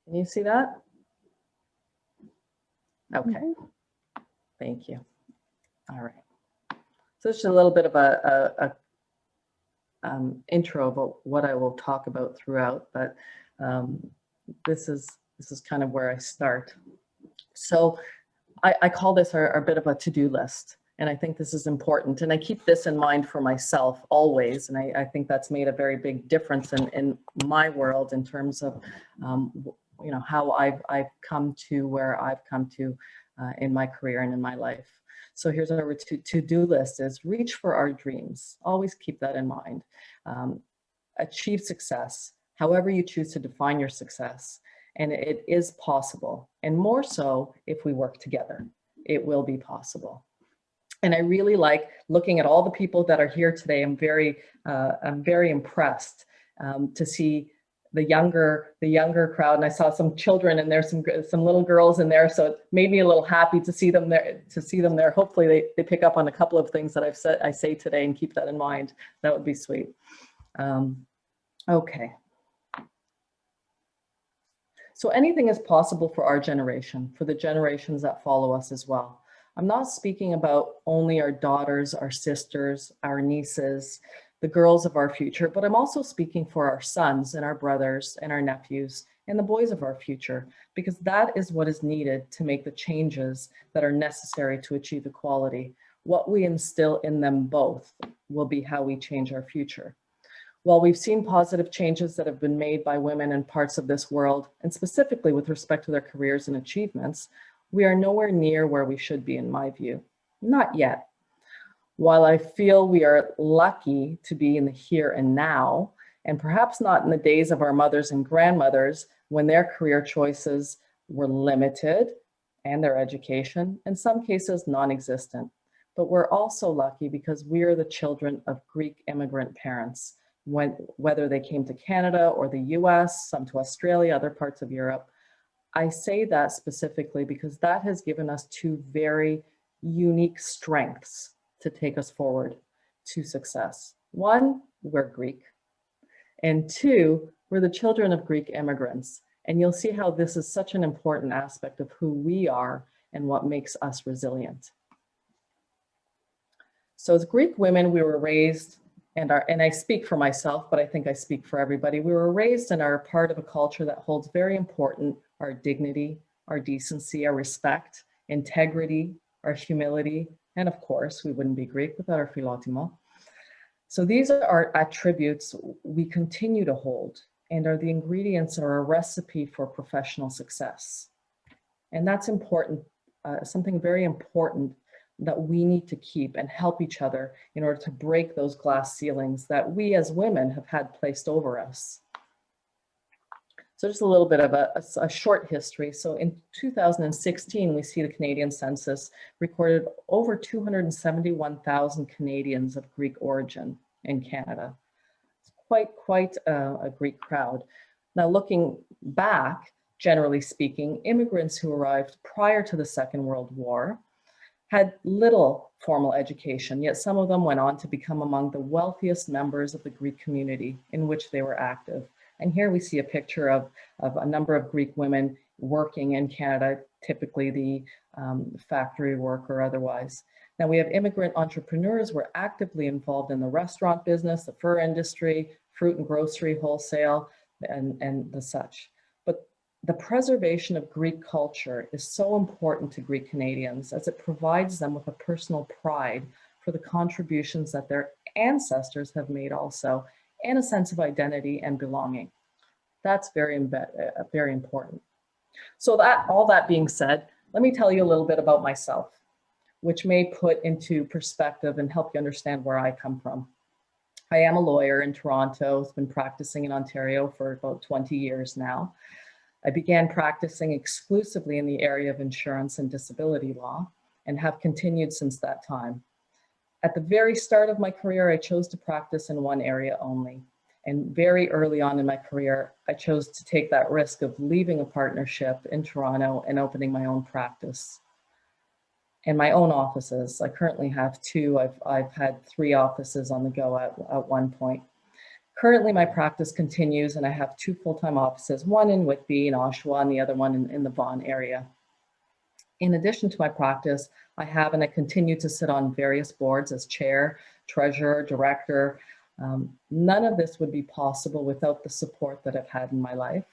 Can you see that? Okay, thank you. All right. So it's just a little bit of a intro about what I will talk about throughout, but this is kind of where I start. So I call this our bit of a to-do list. And I think this is important. And I keep this in mind for myself always. And I think that's made a very big difference in my world in terms of, you know, how I've come to where I've come to in my career and in my life. So here's our to-do list: is reach for our dreams. Always keep that in mind. Achieve success, however you choose to define your success. And it is possible. And more so if we work together, it will be possible. And I really like looking at all the people that are here today. I'm very impressed to see the younger crowd, and I saw some children and there's some little girls in there. So it made me a little happy to see them there. Hopefully they pick up on a couple of things that I say today and keep that in mind. That would be sweet. Okay. So anything is possible for our generation, for the generations that follow us as well. I'm not speaking about only our daughters, our sisters, our nieces, the girls of our future, but I'm also speaking for our sons and our brothers and our nephews and the boys of our future, because that is what is needed to make the changes that are necessary to achieve equality. What we instill in them both will be how we change our future. While we've seen positive changes that have been made by women in parts of this world, and specifically with respect to their careers and achievements, we are nowhere near where we should be, in my view. Not yet. While I feel we are lucky to be in the here and now, and perhaps not in the days of our mothers and grandmothers when their career choices were limited and their education, in some cases non-existent. But we're also lucky because we are the children of Greek immigrant parents, whether they came to Canada or the US, some to Australia, other parts of Europe. I say that specifically because that has given us two very unique strengths to take us forward to success. One, we're Greek. And two, we're the children of Greek immigrants. And you'll see how this is such an important aspect of who we are and what makes us resilient. So as Greek women, we were raised, and I speak for myself, but I think I speak for everybody. We were raised and are part of a culture that holds very important our dignity, our decency, our respect, integrity, our humility, and of course, we wouldn't be Greek without our philotimo. So these are our attributes we continue to hold and are the ingredients or a recipe for professional success. And that's important, something very important that we need to keep and help each other in order to break those glass ceilings that we as women have had placed over us. So just a little bit of a short history. So in 2016, we see the Canadian census recorded over 271,000 Canadians of Greek origin in Canada. It's quite a Greek crowd. Now looking back, generally speaking, immigrants who arrived prior to the Second World War had little formal education, yet some of them went on to become among the wealthiest members of the Greek community in which they were active. And here we see a picture of a number of Greek women working in Canada, typically the factory work or otherwise. Now we have immigrant entrepreneurs who are actively involved in the restaurant business, the fur industry, fruit and grocery wholesale, and the such. But the preservation of Greek culture is so important to Greek Canadians as it provides them with a personal pride for the contributions that their ancestors have made also, and a sense of identity and belonging. That's very important. So all that being said, let me tell you a little bit about myself, which may put into perspective and help you understand where I come from. I am a lawyer in Toronto. I've been practicing in Ontario for about 20 years now. I began practicing exclusively in the area of insurance and disability law and have continued since that time. At the very start of my career, I chose to practice in one area only. And very early on in my career, I chose to take that risk of leaving a partnership in Toronto and opening my own practice and my own offices. I currently have two. I've had 3 offices on the go at one point. Currently, my practice continues and I have 2 full-time offices, one in Whitby and Oshawa and the other one in the Vaughan area. In addition to my practice, I have and I continue to sit on various boards as chair, treasurer, director. None of this would be possible without the support that I've had in my life,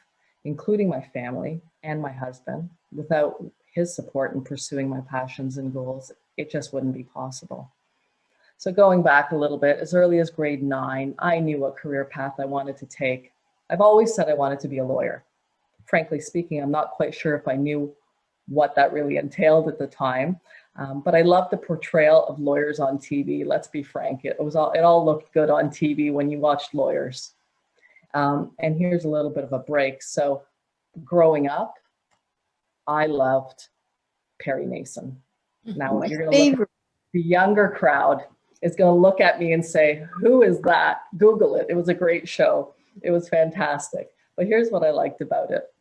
including my family and my husband. Without his support in pursuing my passions and goals, it just wouldn't be possible. So going back a little bit, as early as grade 9, I knew what career path I wanted to take. I've always said I wanted to be a lawyer. Frankly speaking, I'm not quite sure if I knew what that really entailed at the time, but I loved the portrayal of lawyers on TV. Let's be frank, it all looked good on TV when you watched lawyers. And here's a little bit of a break. So growing up, I loved Perry Mason. Now you're going to look at the younger crowd is going to look at me and say, who is that? Google it. It was a great show. It was fantastic. But here's what I liked about it.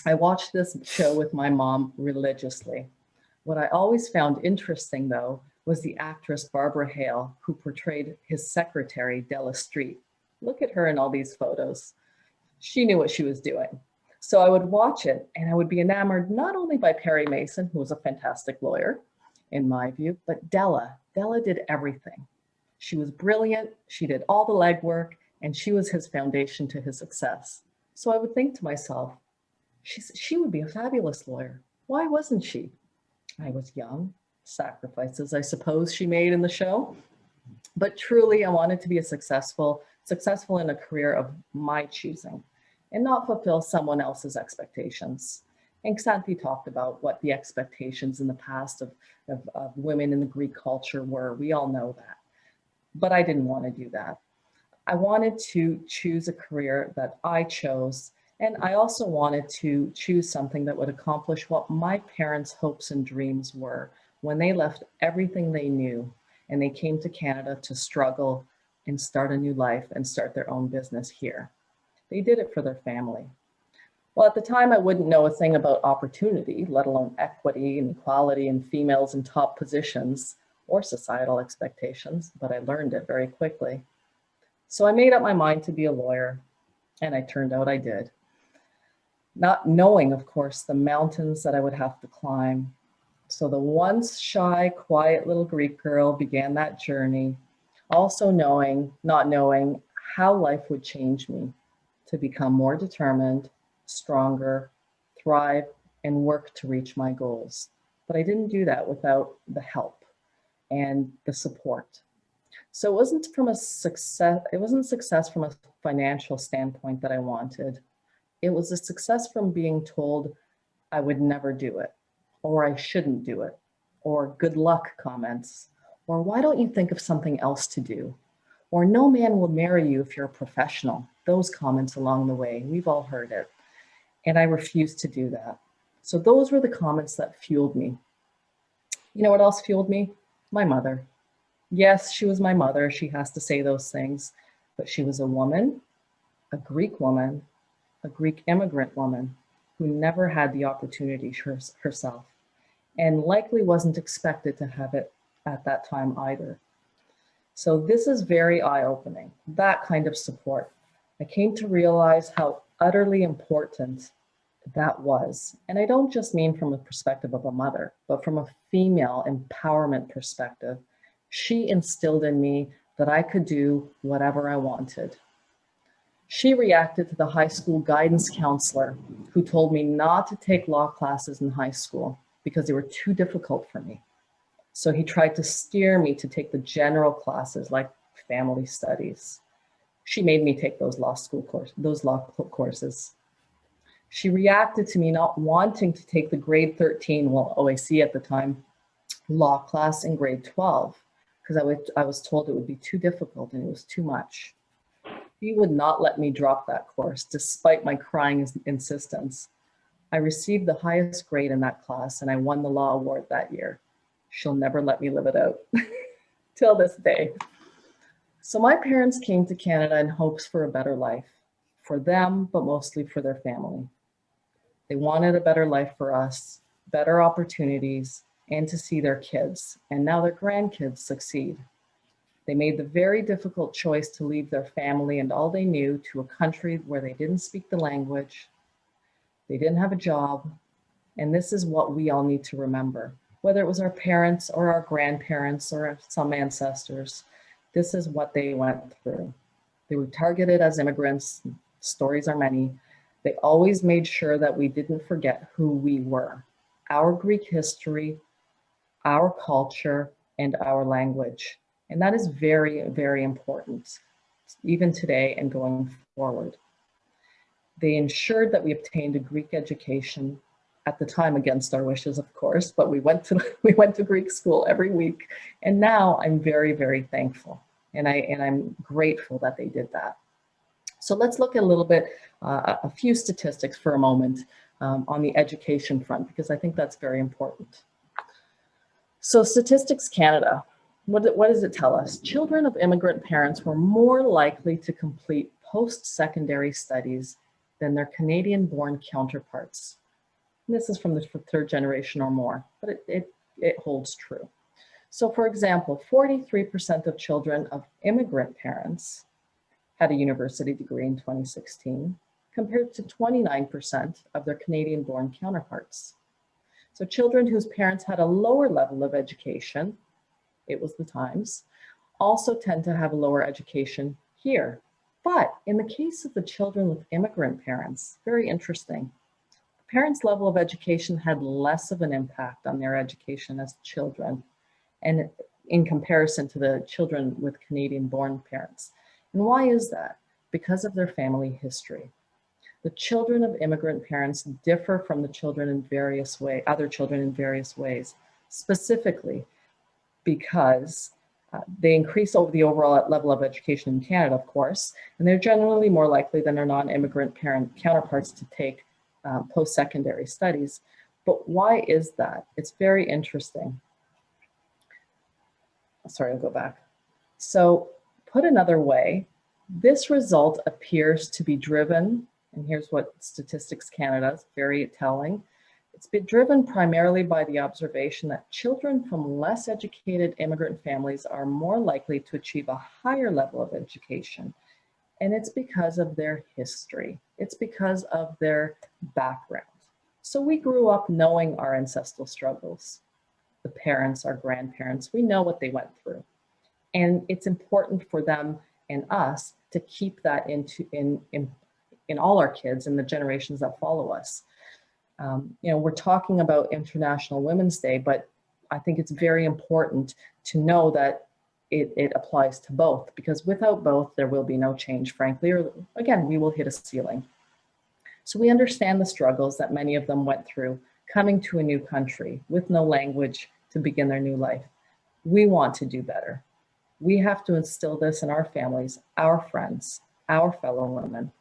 I watched this show with my mom religiously. What I always found interesting, though, was the actress Barbara Hale, who portrayed his secretary, Della Street. Look at her in all these photos. She knew what she was doing. So I would watch it and I would be enamored not only by Perry Mason, who was a fantastic lawyer, in my view, but Della. Della did everything. She was brilliant, she did all the legwork, and she was his foundation to his success. So I would think to myself, she would be a fabulous lawyer. Why wasn't she? I was young, sacrifices I suppose she made in the show, but truly I wanted to be successful in a career of my choosing and not fulfill someone else's expectations. And Xanthe talked about what the expectations in the past of women in the Greek culture were. We all know that. But I didn't want to do that. I wanted to choose a career that I chose. And I also wanted to choose something that would accomplish what my parents' hopes and dreams were when they left everything they knew and they came to Canada to struggle and start a new life and start their own business here. They did it for their family. Well, at the time, I wouldn't know a thing about opportunity, let alone equity and equality and females in top positions or societal expectations, but I learned it very quickly. So I made up my mind to be a lawyer, and it turned out I did. Not knowing, of course, the mountains that I would have to climb. So the once shy, quiet little Greek girl began that journey, also not knowing how life would change me to become more determined, stronger, thrive, and work to reach my goals. But I didn't do that without the help and the support. So it wasn't success from a financial standpoint that I wanted. It was a success from being told I would never do it, or I shouldn't do it, or good luck comments, or why don't you think of something else to do? Or no man will marry you if you're a professional. Those comments along the way, we've all heard it. And I refused to do that. So those were the comments that fueled me. You know what else fueled me? My mother. Yes, she was my mother. She has to say those things, but she was a woman, a Greek immigrant woman who never had the opportunity herself and likely wasn't expected to have it at that time either. So this is very eye-opening, that kind of support. I came to realize how utterly important that was. And I don't just mean from the perspective of a mother, but from a female empowerment perspective. She instilled in me that I could do whatever I wanted. She reacted to the high school guidance counselor who told me not to take law classes in high school because they were too difficult for me. So he tried to steer me to take the general classes like family studies. She made me take those law courses. She reacted to me not wanting to take the grade 13, well, OAC at the time, law class in grade 12, because I was told it would be too difficult and it was too much. She would not let me drop that course, despite my crying insistence. I received the highest grade in that class and I won the law award that year. She'll never let me live it out till this day. So my parents came to Canada in hopes for a better life, for them, but mostly for their family. They wanted a better life for us, better opportunities, and to see their kids, and now their grandkids succeed. They made the very difficult choice to leave their family and all they knew to a country where they didn't speak the language, they didn't have a job, and this is what we all need to remember. Whether it was our parents or our grandparents or some ancestors, this is what they went through. They were targeted as immigrants. Stories are many. They always made sure that we didn't forget who we were, our Greek history, our culture, and our language. And that is very, very important, even today and going forward. They ensured that we obtained a Greek education, at the time against our wishes, of course, but we went to Greek school every week. And now I'm very, very thankful. And I'm grateful that they did that. So let's look at a little bit, a few statistics for a moment on the education front, because I think that's very important. So Statistics Canada, what does it tell us? Children of immigrant parents were more likely to complete post-secondary studies than their Canadian-born counterparts. And this is from the third generation or more, but it holds true. So for example, 43% of children of immigrant parents had a university degree in 2016, compared to 29% of their Canadian-born counterparts. So children whose parents had a lower level of education, it was the times, also tend to have a lower education here. But in the case of the children with immigrant parents, very interesting, the parents' level of education had less of an impact on their education as children, and in comparison to the children with Canadian-born parents. And why is that? Because of their family history. The children of immigrant parents differ from the children in various ways, other children in various ways, specifically because they increase over the overall level of education in Canada, of course, and they're generally more likely than their non-immigrant parent counterparts to take post-secondary studies. But why is that? It's very interesting. Sorry, I'll go back. So put another way, this result appears to be driven, and here's what Statistics Canada is very telling, it's been driven primarily by the observation that children from less educated immigrant families are more likely to achieve a higher level of education. And it's because of their history. It's because of their background. So we grew up knowing our ancestral struggles. The parents, our grandparents, we know what they went through. And it's important for them and us to keep that in all our kids and the generations that follow us. You know, we're talking about International Women's Day, but I think it's very important to know that it applies to both, because without both, there will be no change, frankly, or again, we will hit a ceiling. So we understand the struggles that many of them went through coming to a new country with no language to begin their new life. We want to do better. We have to instill this in our families, our friends, our fellow women.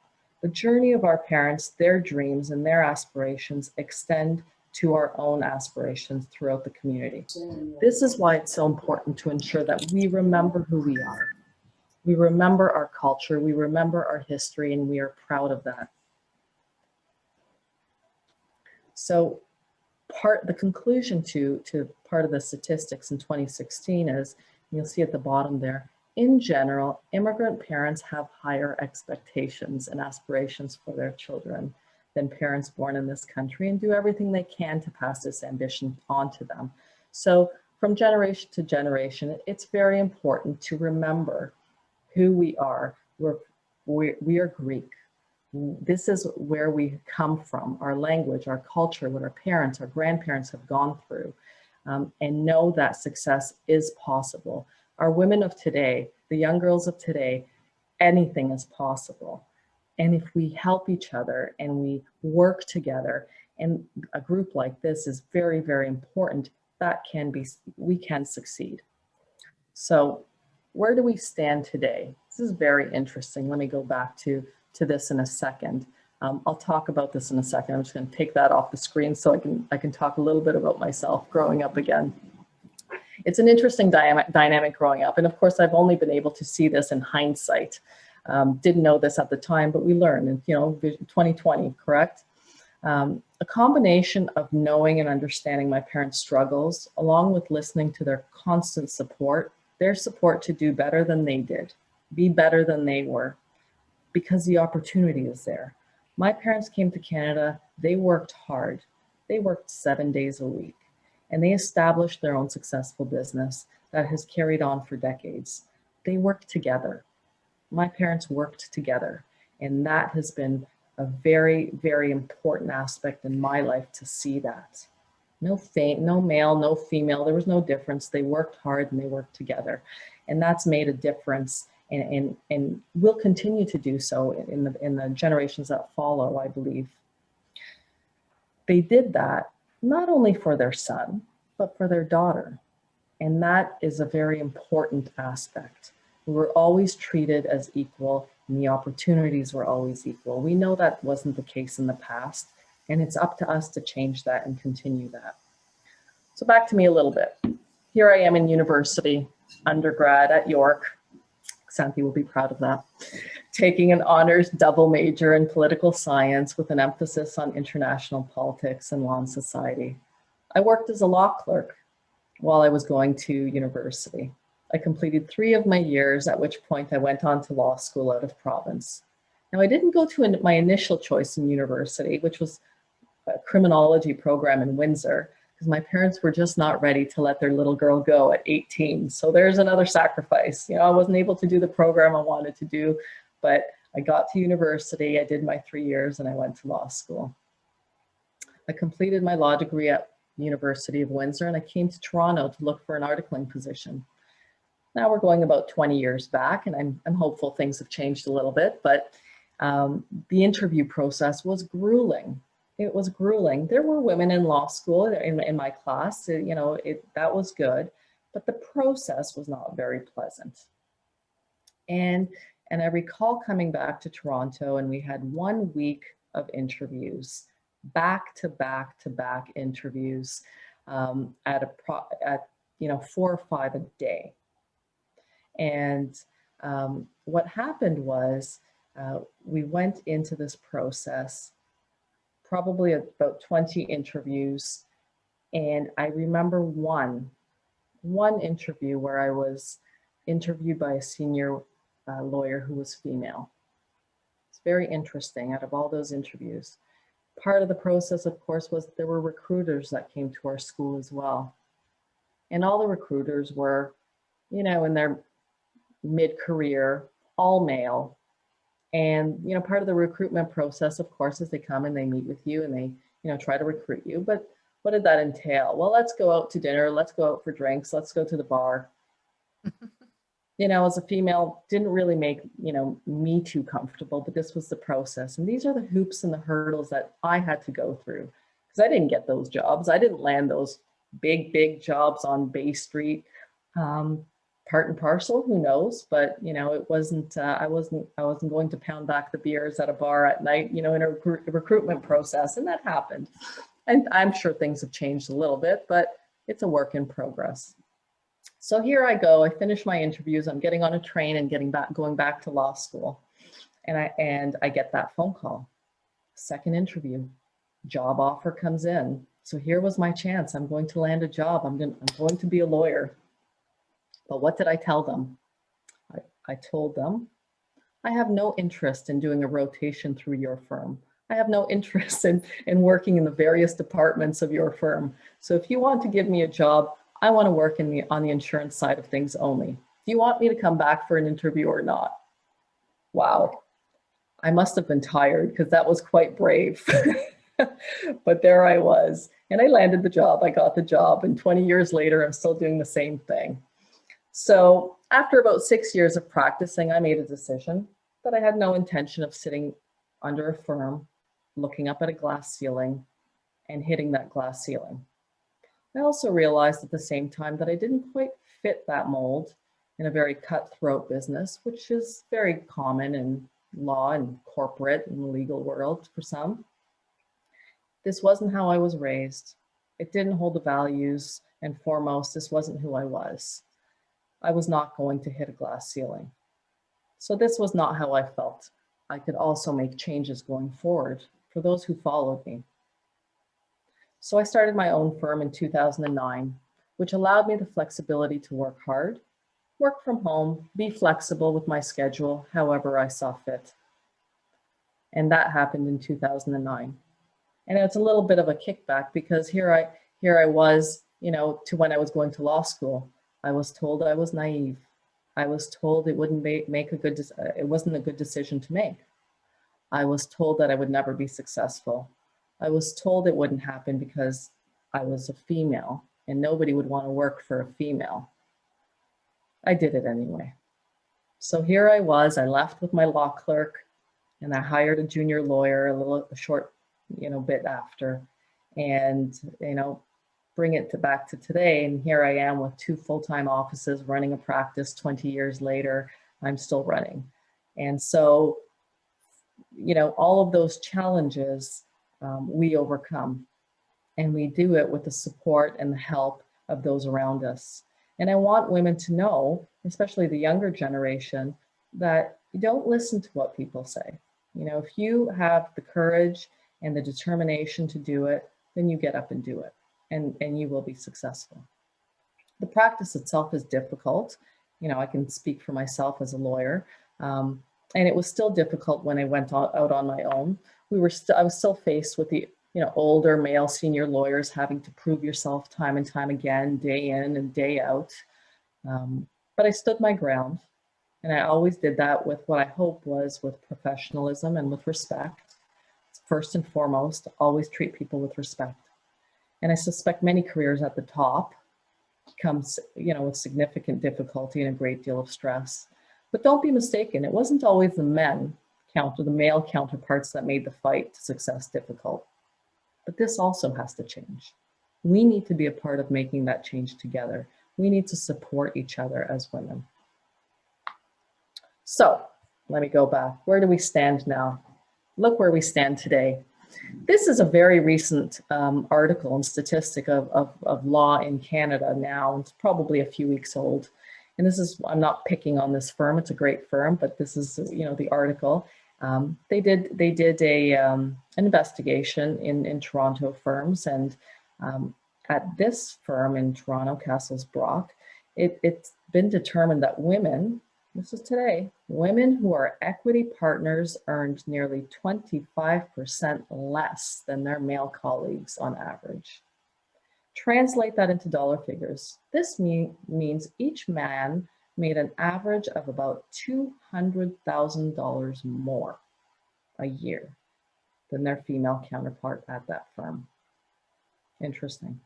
The journey of our parents, their dreams and their aspirations extend to our own aspirations throughout the community. This is why it's so important to ensure that we remember who we are. We remember our culture, we remember our history, and we are proud of that. So the conclusion to part of the statistics in 2016 is, you'll see at the bottom there, in general, immigrant parents have higher expectations and aspirations for their children than parents born in this country, and do everything they can to pass this ambition on to them. So from generation to generation, it's very important to remember who we are. We are Greek. This is where we come from, our language, our culture, what our parents, our grandparents have gone through, and know that success is possible. Our women of today, the young girls of today, anything is possible. And if we help each other and we work together, and a group like this is very, very important, we can succeed. So where do we stand today? This is very interesting. Let me go back to this in a second. I'll talk about this in a second. I'm just going to take that off the screen so I can talk a little bit about myself growing up again. It's an interesting dynamic growing up. And of course, I've only been able to see this in hindsight. Didn't know this at the time, but we learned, and 2020, correct? A combination of knowing and understanding my parents' struggles, along with listening to their constant support, their support to do better than they did, be better than they were, because the opportunity is there. My parents came to Canada, they worked hard. They worked 7 days a week, and they established their own successful business that has carried on for decades. They worked together. My parents worked together, and that has been a very, very important aspect in my life to see that. No no male, no female, there was no difference. They worked hard and they worked together. And that's made a difference and will continue to do so in the generations that follow, I believe. They did that not only for their son, but for their daughter. And that is a very important aspect. We were always treated as equal and the opportunities were always equal. We know that wasn't the case in the past, and it's up to us to change that and continue that. So back to me a little bit. Here I am in university, undergrad at York. Xanthe will be proud of that. Taking an honors double major in political science with an emphasis on international politics and law and society. I worked as a law clerk while I was going to university. I completed 3 of my years, at which point I went on to law school out of province. Now, I didn't go to my initial choice in university, which was a criminology program in Windsor, because my parents were just not ready to let their little girl go at 18. So there's another sacrifice. You know, I wasn't able to do the program I wanted to do, but I got to university, I did my 3 years, and I went to law school. I completed my law degree at the University of Windsor, and I came to Toronto to look for an articling position. Now we're going about 20 years back, and I'm hopeful things have changed a little bit, but the interview process was grueling. It was grueling. There were women in law school in my class, you know, that was good, but the process was not very pleasant. And I recall coming back to Toronto, and we had 1 week of interviews, back-to-back interviews at 4 or 5 a day. And what happened was we went into this process, probably about 20 interviews. And I remember one interview where I was interviewed by a senior lawyer who was female. It's very interesting out of all those interviews. Part of the process, of course, was there were recruiters that came to our school as well. And all the recruiters were, you know, in their mid-career, all male. And, you know, part of the recruitment process, of course, is they come and they meet with you and they, you know, try to recruit you. But what did that entail? Well, let's go out to dinner. Let's go out for drinks. Let's go to the bar. You know, as a female, didn't really make, you know, me too comfortable, but this was the process. And these are the hoops and the hurdles that I had to go through because I didn't get those jobs. I didn't land those big jobs on Bay Street. Part and parcel, who knows? But you know, it wasn't. I wasn't going to pound back the beers at a bar at night. You know, in a recruitment process, and that happened. And I'm sure things have changed a little bit, but it's a work in progress. So here I go. I finish my interviews. I'm getting on a train and going back to law school, and I get that phone call. Second interview, job offer comes in. So here was my chance. I'm going to land a job. I'm going to be a lawyer. But what did I tell them? I told them, I have no interest in doing a rotation through your firm. I have no interest in working in the various departments of your firm. So if you want to give me a job, I want to work on the insurance side of things only. Do you want me to come back for an interview or not? Wow. I must have been tired because that was quite brave. But there I was. And I landed the job. I got the job. And 20 years later, I'm still doing the same thing. So after about 6 years of practicing, I made a decision that I had no intention of sitting under a firm, looking up at a glass ceiling and hitting that glass ceiling. I also realized at the same time that I didn't quite fit that mold in a very cutthroat business, which is very common in law and corporate and legal world for some. This wasn't how I was raised. It didn't hold the values, and foremost, this wasn't who I was. I was not going to hit a glass ceiling. So this was not how I felt. I could also make changes going forward for those who followed me. So I started my own firm in 2009, which allowed me the flexibility to work hard work from home, be flexible with my schedule, however I saw fit. And that happened in 2009. And it's a little bit of a kickback because here I was, to when I was going to law school. I was told I was naive. I was told it wouldn't make it wasn't a good decision to make. I was told that I would never be successful. I was told it wouldn't happen because I was a female and nobody would want to work for a female. I did it anyway. So here I was, I left with my law clerk and I hired a junior lawyer a short, bit after, and, bring it back to today. And here I am with 2 full-time offices running a practice 20 years later, I'm still running. And so, all of those challenges we overcome, and we do it with the support and the help of those around us. And I want women to know, especially the younger generation, that you don't listen to what people say. If you have the courage and the determination to do it, then you get up and do it, and you will be successful. The practice itself is difficult. I can speak for myself as a lawyer, and it was still difficult when I went out on my own. I was still faced with the older male senior lawyers having to prove yourself time and time again, day in and day out. But I stood my ground, and I always did that with what I hope was with professionalism and with respect. First and foremost, always treat people with respect. And I suspect many careers at the top comes, with significant difficulty and a great deal of stress. But don't be mistaken, it wasn't always the male counterparts that made the fight to success difficult. But this also has to change. We need to be a part of making that change together. We need to support each other as women. So let me go back. Where do we stand now? Look where we stand today. This is a very recent article and statistic of law in Canada now. It's probably a few weeks old. And this is, I'm not picking on this firm, it's a great firm, but this is, the article. They did an investigation in Toronto firms, and at this firm in Toronto, Castles Brock, it's been determined that women, this is today, women who are equity partners earned nearly 25% less than their male colleagues on average. Translate that into dollar figures. This means each man made an average of about $200,000 more a year than their female counterpart at that firm. Interesting.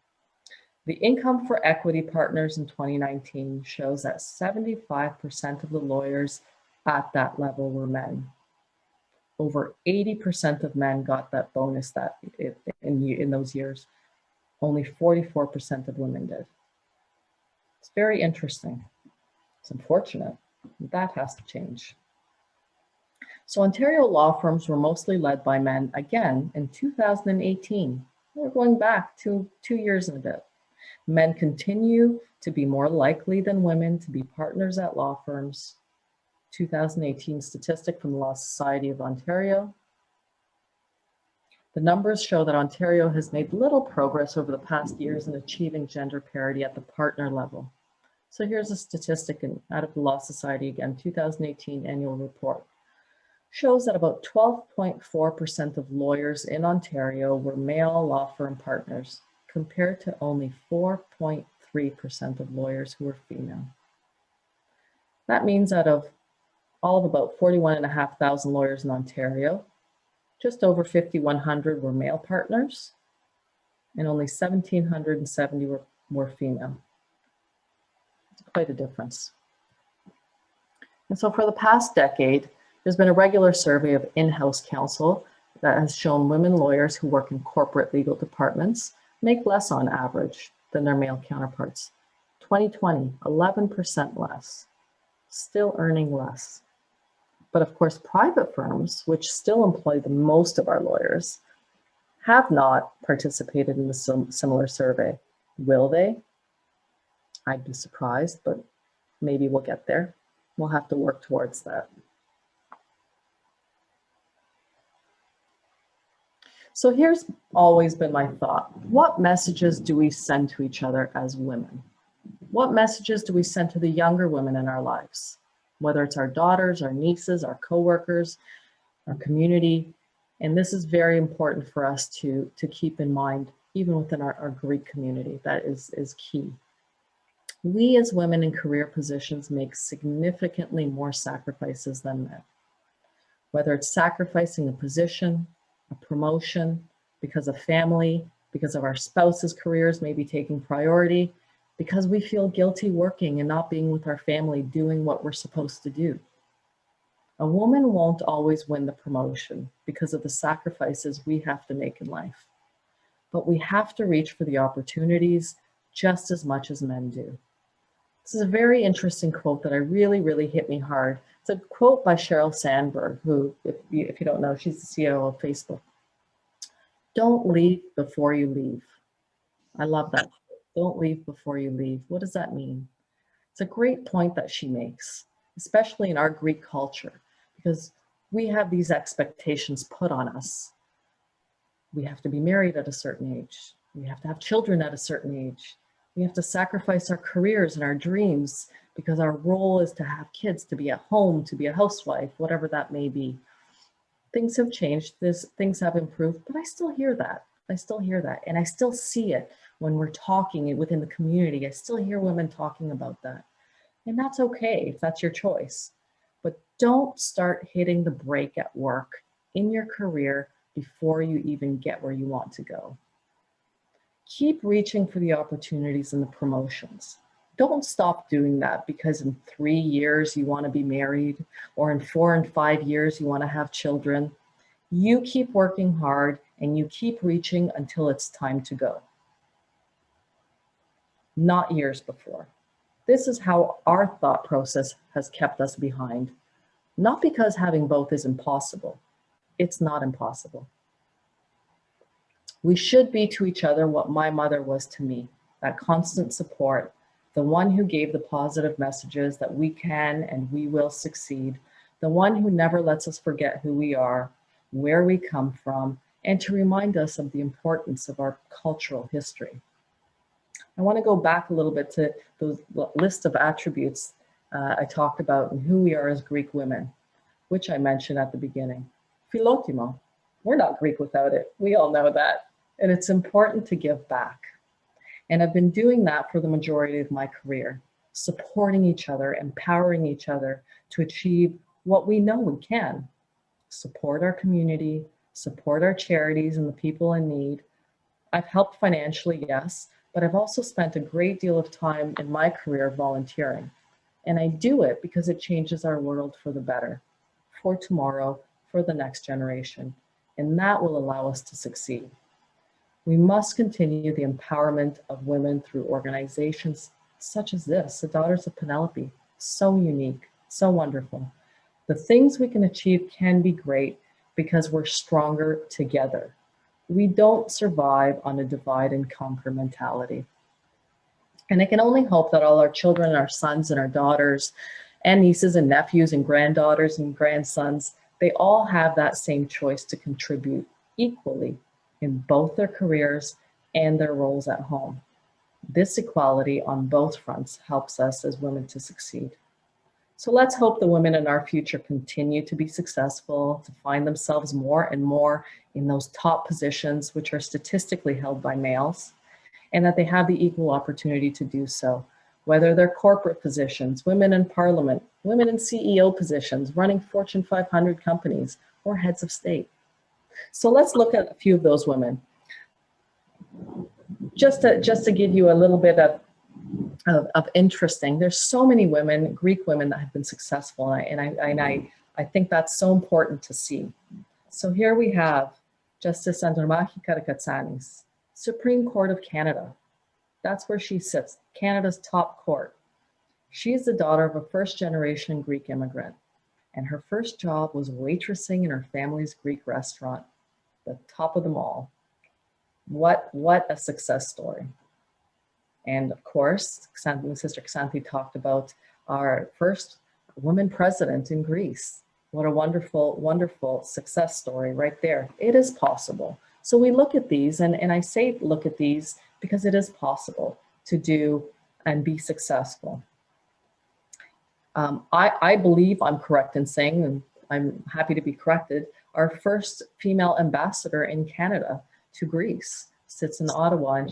The income for equity partners in 2019 shows that 75% of the lawyers at that level were men. Over 80% of men got that bonus in those years. Only 44% of women did. It's very interesting. It's unfortunate. That has to change. So Ontario law firms were mostly led by men again in 2018. We're going back to 2 years and a bit. Men continue to be more likely than women to be partners at law firms. 2018 statistic from the Law Society of Ontario. The numbers show that Ontario has made little progress over the past years in achieving gender parity at the partner level. So here's a statistic out of the Law Society again, 2018 annual report. Shows that about 12.4% of lawyers in Ontario were male law firm partners, compared to only 4.3% of lawyers who were female. That means out of all of about 41,500 lawyers in Ontario, just over 5,100 were male partners, and only 1,770 were female. It's quite a difference. And so for the past decade, there's been a regular survey of in-house counsel that has shown women lawyers who work in corporate legal departments make less on average than their male counterparts. 2020, 11% less, still earning less. But of course, private firms, which still employ the most of our lawyers, have not participated in the similar survey. Will they? I'd be surprised, but maybe we'll get there. We'll have to work towards that. So here's always been my thought. What messages do we send to each other as women? What messages do we send to the younger women in our lives? Whether it's our daughters, our nieces, our coworkers, our community. And this is very important for us to keep in mind, even within our Greek community. That is key. We as women in career positions make significantly more sacrifices than men. Whether it's sacrificing a position, a promotion, because of family, because of our spouse's careers maybe taking priority, because we feel guilty working and not being with our family doing what we're supposed to do. A woman won't always win the promotion because of the sacrifices we have to make in life. But we have to reach for the opportunities just as much as men do. This is a very interesting quote that I really hit me hard. It's a quote by Sheryl Sandberg, who, if you don't know, she's the CEO of Facebook. Don't leave before you leave. I love that. Don't leave before you leave. What does that mean? It's a great point that she makes, especially in our Greek culture, because we have these expectations put on us. We have to be married at a certain age. We have to have children at a certain age. We have to sacrifice our careers and our dreams because our role is to have kids, to be at home, to be a housewife, whatever that may be. Things have changed, things have improved, but I still hear that. I still hear that. And I still see it when we're talking within the community. I still hear women talking about that. And that's okay if that's your choice. But don't start hitting the brake at work in your career before you even get where you want to go. Keep reaching for the opportunities and the promotions. Don't stop doing that because in 3 years you want to be married, or in 4 and 5 years you want to have children. You keep working hard and you keep reaching until it's time to go. Not years before. This is how our thought process has kept us behind. Not because having both is impossible. It's not impossible. We should be to each other what my mother was to me, that constant support, the one who gave the positive messages that we can and we will succeed, the one who never lets us forget who we are, where we come from, and to remind us of the importance of our cultural history. I want to go back a little bit to the list of attributes I talked about and who we are as Greek women, which I mentioned at the beginning. Philotimo, we're not Greek without it. We all know that. And it's important to give back. And I've been doing that for the majority of my career, supporting each other, empowering each other to achieve what we know we can. Support our community, support our charities and the people in need. I've helped financially, yes, but I've also spent a great deal of time in my career volunteering. And I do it because it changes our world for the better, for tomorrow, for the next generation. And that will allow us to succeed. We must continue the empowerment of women through organizations such as this, the Daughters of Penelope. So unique, so wonderful. The things we can achieve can be great because we're stronger together. We don't survive on a divide and conquer mentality. And I can only hope that all our children, our sons and our daughters, and nieces and nephews and granddaughters and grandsons, they all have that same choice to contribute equally in both their careers and their roles at home. This equality on both fronts helps us as women to succeed. So let's hope the women in our future continue to be successful, to find themselves more and more in those top positions, which are statistically held by males, and that they have the equal opportunity to do so, whether they're corporate positions, women in parliament, women in CEO positions, running Fortune 500 companies, or heads of state. So let's look at a few of those women. Just to give you a little bit of interesting, there's so many women, Greek women, that have been successful, and I think that's so important to see. So here we have Justice Andromachi Karakatsanis, Supreme Court of Canada. That's where she sits, Canada's top court. She is the daughter of a first-generation Greek immigrant, and her first job was waitressing in her family's Greek restaurant, the top of them all. What a success story. And of course, Sister Xanthe talked about our first woman president in Greece. What a wonderful, wonderful success story right there. It is possible. So we look at these, and I say look at these because it is possible to do and be successful. I believe I'm correct in saying, and I'm happy to be corrected, our first female ambassador in Canada to Greece sits in Ottawa, and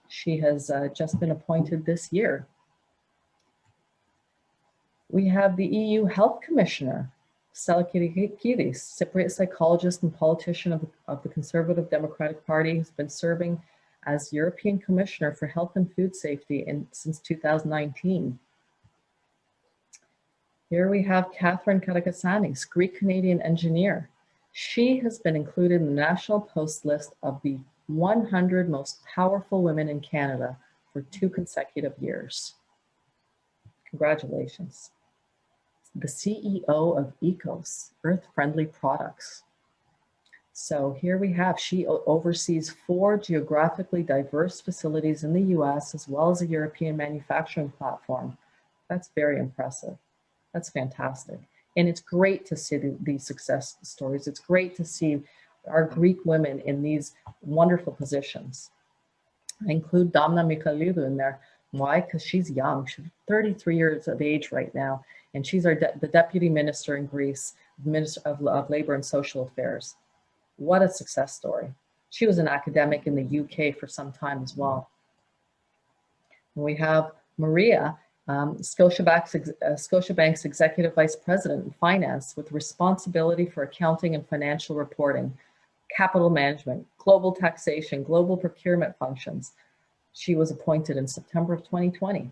she has just been appointed this year. We have the EU Health Commissioner, Stella Kyriakidis, Cypriot psychologist and politician of the Conservative Democratic Party, who's been serving as European Commissioner for Health and Food Safety since 2019. Here we have Catherine Karakatsanis, Greek-Canadian engineer. She has been included in the National Post list of the 100 most powerful women in Canada for 2 consecutive years. Congratulations. The CEO of Ecos, Earth-Friendly Products. So here we have, she oversees 4 geographically diverse facilities in the US as well as a European manufacturing platform. That's very impressive. That's fantastic. And it's great to see these success stories. It's great to see our Greek women in these wonderful positions. I include Damna Michailidou in there. Why? Because she's young. She's 33 years of age right now. And she's the Deputy Minister in Greece, Minister of Labor and Social Affairs. What a success story. She was an academic in the UK for some time as well. And we have Maria, Scotiabank's Executive Vice President in Finance with responsibility for accounting and financial reporting, capital management, global taxation, global procurement functions. She was appointed in September of 2020.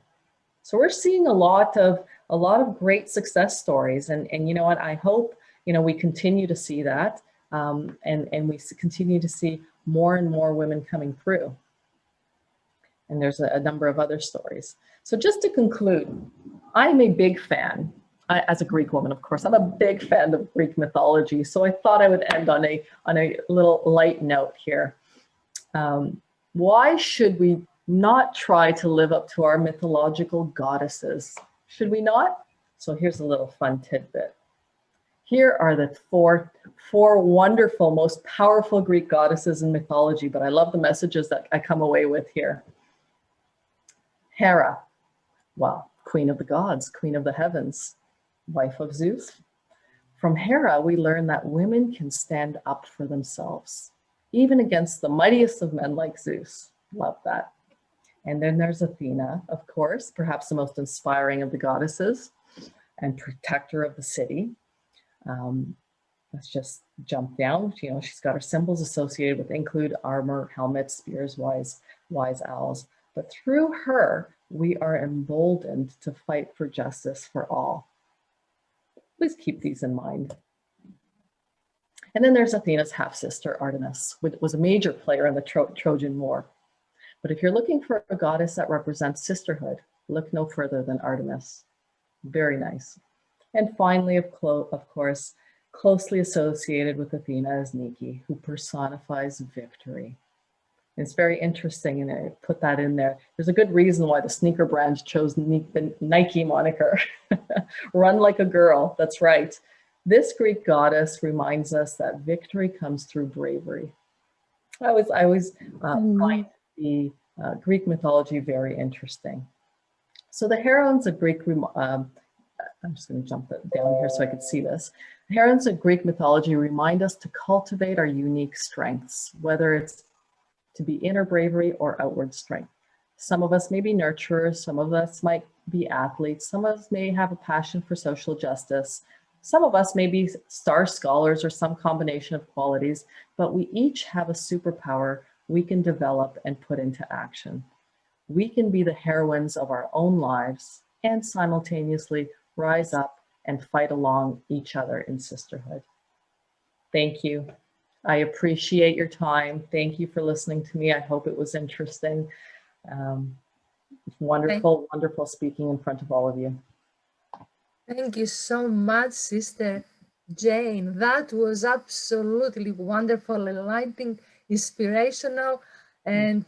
So we're seeing a lot of great success stories, and you know what, I hope we continue to see that, and we continue to see more and more women coming through. And there's a number of other stories. So just to conclude, I'm a big fan, as a Greek woman, of course, I'm a big fan of Greek mythology. So I thought I would end on a little light note here. Why should we not try to live up to our mythological goddesses? Should we not? So here's a little fun tidbit. Here are the four wonderful, most powerful Greek goddesses in mythology, but I love the messages that I come away with here. Hera, well, queen of the gods, queen of the heavens, wife of Zeus. From Hera, we learn that women can stand up for themselves, even against the mightiest of men like Zeus. Love that. And then there's Athena, of course, perhaps the most inspiring of the goddesses and protector of the city. Let's just jump down. She's got her symbols associated with include armor, helmets, spears, wise owls. But through her, we are emboldened to fight for justice for all. Please keep these in mind. And then there's Athena's half-sister, Artemis, which was a major player in the Trojan War. But if you're looking for a goddess that represents sisterhood, look no further than Artemis. Very nice. And finally, of course, closely associated with Athena is Nike, who personifies victory. It's very interesting, and I put that in there. There's a good reason why the sneaker brand chose the Nike moniker. Run like a girl, that's right. This Greek goddess reminds us that victory comes through bravery. I always find the Greek mythology very interesting. So the heroines of Greek, I'm just going to jump down here so I can see this. The heroines of Greek mythology remind us to cultivate our unique strengths, whether it's to be inner bravery or outward strength. Some of us may be nurturers, some of us might be athletes, some of us may have a passion for social justice, some of us may be star scholars or some combination of qualities, but we each have a superpower we can develop and put into action. We can be the heroines of our own lives and simultaneously rise up and fight along each other in sisterhood. Thank you. I appreciate your time. Thank you for listening to me. I hope it was interesting. Wonderful, wonderful speaking in front of all of you. Thank you so much, Sister Jane. That was absolutely wonderful, enlightening, inspirational, and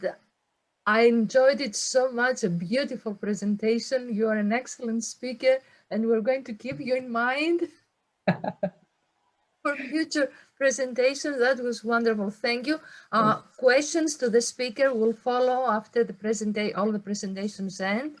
I enjoyed it so much. A beautiful presentation. You are an excellent speaker, and we're going to keep you in mind for future presentations. That was wonderful. Thank you. Questions to the speaker will follow after the all the presentations end.